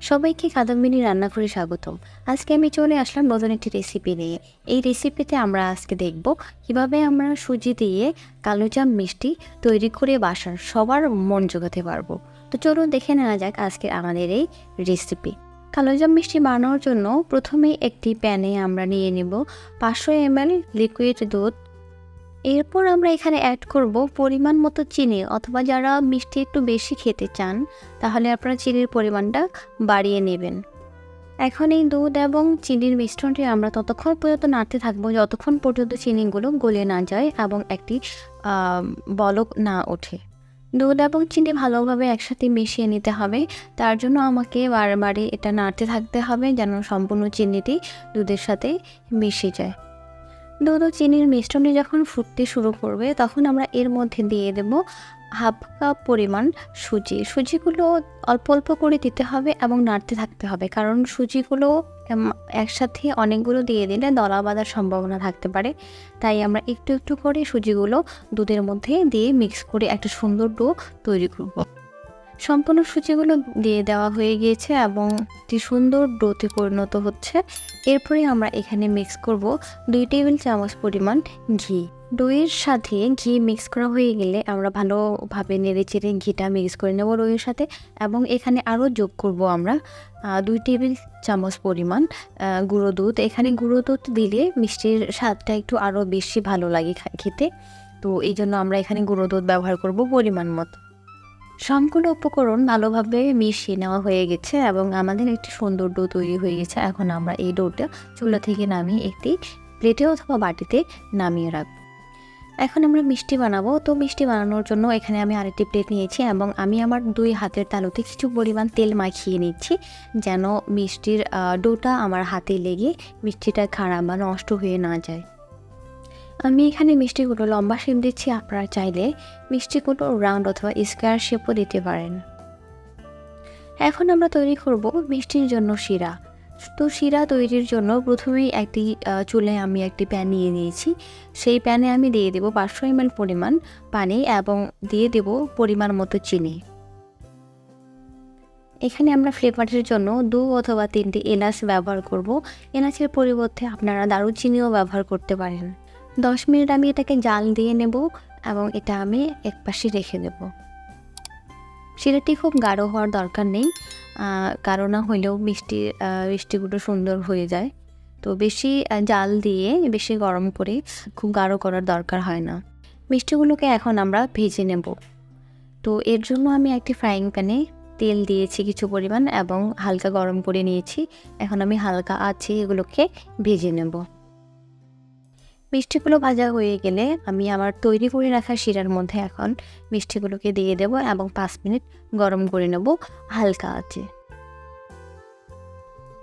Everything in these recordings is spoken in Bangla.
সবাইকে কাদম্বিনী রান্নাঘরে স্বাগতম। আজকে আমি চলে আসলাম নতুন একটি রেসিপি নিয়ে। এই রেসিপিতে আমরা আজকে দেখব কিভাবে আমরা সুজি দিয়ে কালোজাম মিষ্টি তৈরি করে বাসার সবার মন জোগাতে পারবো। তো চলুন দেখে নেওয়া যাক আজকে আমাদের এই রেসিপি। কালোজাম মিষ্টি বানানোর জন্য প্রথমেই একটি প্যানে আমরা নিয়ে নেব 500 ml লিকুইড দুধ। এরপর আমরা এখানে অ্যাড করব পরিমাণ মতো চিনি, অথবা যারা মিষ্টি একটু বেশি খেতে চান তাহলে আপনারা চিনির পরিমাণটা বাড়িয়ে নেবেন। এখন এই দুধ এবং চিনির মিশ্রণটি আমরা ততক্ষণ পর্যন্ত নাড়তে থাকবো যতক্ষণ পর্যন্ত চিনিগুলো গলে না যায় এবং একটি বলক না ওঠে। দুধ এবং চিনি ভালোভাবে একসাথে মিশিয়ে নিতে হবে। তার জন্য আমাকে বারবারই এটা নাড়তে থাকতে হবে যেন সম্পূর্ণ চিনিটি দুধের সাথে মিশে যায়। দুধ ও চিনির মিশ্রণে যখন ফুটতে শুরু করবে তখন আমরা এর মধ্যে দিয়ে দেব হাফ কাপ পরিমাণ সুজিগুলো অল্প অল্প করে দিতে হবে এবং নাড়তে থাকতে হবে, কারণ সুজিগুলো একসাথে অনেকগুলো দিয়ে দিলে দলা বাঁধার সম্ভাবনা থাকতে পারে। তাই আমরা একটু একটু করে সুজিগুলো দুধের মধ্যে দিয়ে মিক্স করে একটা সুন্দর ডো তৈরি করব। সম্পূর্ণ সুজিগুলো দিয়ে দেওয়া হয়ে গিয়েছে এবং একটি সুন্দর ডোতে পরিণত হচ্ছে। এরপরে আমরা এখানে মিক্স করব 2 টেবিল চামচ পরিমাণ ঘি। দইয়ের সাথে ঘি মিক্স করা হয়ে গেলে আমরা ভালোভাবে নেড়েচেড়ে ঘিটা মিক্স করে নেব দইয়ের সাথে, এবং এখানে আরও যোগ করব আমরা 2 টেবিল চামচ পরিমাণ গুঁড়ো দুধ। এখানে গুঁড়ো দুধ দিলে মিষ্টির স্বাদটা একটু আরও বেশি ভালো লাগে খেতে, তো এই জন্য আমরা এখানে গুঁড়ো দুধ ব্যবহার করব পরিমাণ মতো। সবগুলো উপকরণ ভালোভাবে মিশিয়ে নেওয়া হয়ে গেছে এবং আমাদের একটি সুন্দর ডো তৈরি হয়ে গেছে। এখন আমরা এই ডোটা চুলা থেকে নামিয়ে একটি প্লেটে অথবা বাটিতে নামিয়ে রাখব। এখন আমরা মিষ্টি বানাবো। তো মিষ্টি বানানোর জন্য এখানে আমি আরেকটি প্লেট নিয়েছি এবং আমি আমার 2 হাতের তালুতে কিছু পরিমাণ তেল মাখিয়ে নিচ্ছি যেন মিষ্টির ডোটা আমার হাতে লেগে মিষ্টিটা খারাপ বা নষ্ট হয়ে না যায়। আমি এখানে মিষ্টিগুলো লম্বা শেপ দিচ্ছি, আপনারা চাইলে মিষ্টিগুলো রাউন্ড অথবা স্কোয়ার শেপও দিতে পারেন। এখন আমরা তৈরি করব মিষ্টির জন্য শিরা। তো শিরা তৈরির জন্য প্রথমেই একটি চুলায় আমি একটি প্যান নিয়ে নিয়েছি। সেই প্যানে আমি দিয়ে দেব 500 ml পরিমাণ পানি এবং দিয়ে দেব পরিমাণ মতো চিনি। এখানে আমরা ফ্লেভারের জন্য 2 অথবা 3টি এলাচ ব্যবহার করব। এলাচের পরিবর্তে আপনারা দারুচিনিও ব্যবহার করতে পারেন। 10 মিনিট আমি এটাকে জাল দিয়ে নেব এবং এটা আমি একপাশে রেখে দেব। শিরাটি খুব গাঢ় হওয়ার দরকার নেই, গাঢ় না হলেও মিষ্টিগুলো সুন্দর হয়ে যায়। তো বেশি জাল দিয়ে বেশি গরম করে খুব গাঢ় করার দরকার হয় না। মিষ্টিগুলোকে এখন আমরা ভেজে নেব। তো এর জন্য আমি একটি ফ্রাইং প্যানে তেল দিয়েছি কিছু পরিমাণ এবং হালকা গরম করে নিয়েছি। এখন আমি হালকা আঁচে এগুলোকে ভেজে নেব। মিষ্টিগুলো ভাজা হয়ে গেলে আমি আমার তৈরি করে রাখা শিরার মধ্যে এখন মিষ্টিগুলোকে দিয়ে দেব এবং 5 মিনিট গরম করে নেব হালকা আঁচে।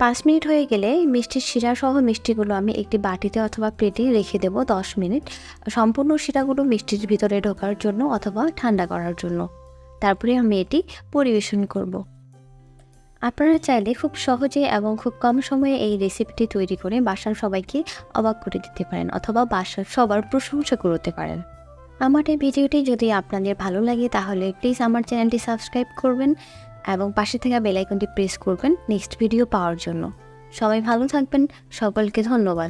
5 মিনিট হয়ে গেলে মিষ্টির শিরা সহ মিষ্টিগুলো আমি একটি বাটিতে অথবা প্লেটে রেখে দেব 10 মিনিট, সম্পূর্ণ শিরাগুলো মিষ্টির ভিতরে ঢোকার জন্য অথবা ঠান্ডা করার জন্য। তারপরে আমি এটি পরিবেশন করব। আপনারা চাইলে খুব সহজে এবং খুব কম সময়ে এই রেসিপিটি তৈরি করে বাসার সবাইকে অবাক করে দিতে পারেন অথবা বাসার সবার প্রশংসা করতে পারেন। আমার এই ভিডিওটি যদি আপনাদের ভালো লাগে তাহলে প্লিজ আমার চ্যানেলটি সাবস্ক্রাইব করবেন এবং পাশে থাকা বেল আইকনটি প্রেস করবেন নেক্সট ভিডিও পাওয়ার জন্য। সবাই ভালো থাকবেন, সকলকে ধন্যবাদ।